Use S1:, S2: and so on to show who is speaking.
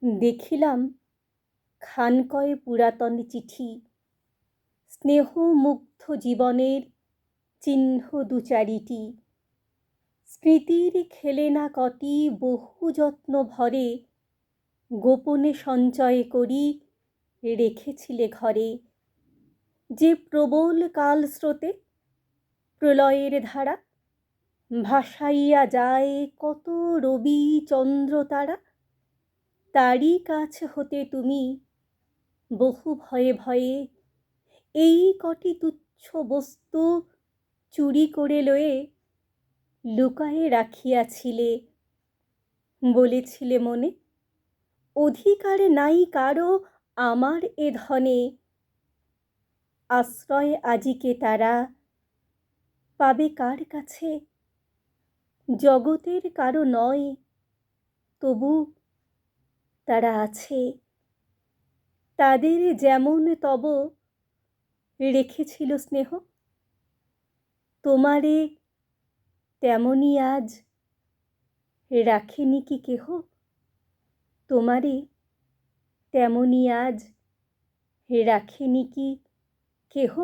S1: দেখিলাম খানকয়ে পুরাতন চিঠি, স্নেহমুগ্ধ জীবনের চিহ্ন দু চারিটি। স্মৃতির খেলেনা কটি বহু যত্ন ভরে, গোপনে সঞ্চয় করি রেখেছিলে ঘরে। যে প্রবল কালস্রোতে প্রলয়ের ধারা ভাসাইয়া যায় কত রবি চন্দ্র তারা, তারই কাছ হতে তুমি বহু ভয়ে ভয়ে এই কটি তুচ্ছ বস্তু চুরি করে লয়ে লুকায়ে রাখিয়াছিলে। বলেছিলে মনে, অধিকার নাই কারো আমার এ ধনে, আশ্রয় আজিকে তারা পাবে কার কাছে? জগতের কারো নয়, তবু তারা আছে। তাদের যেমন তব রেখেছিল স্নেহ, তোমারে তেমনি আজ রাখেনি কি কেহ? তোমারে তেমনি আজ রাখেনি কি কেহ?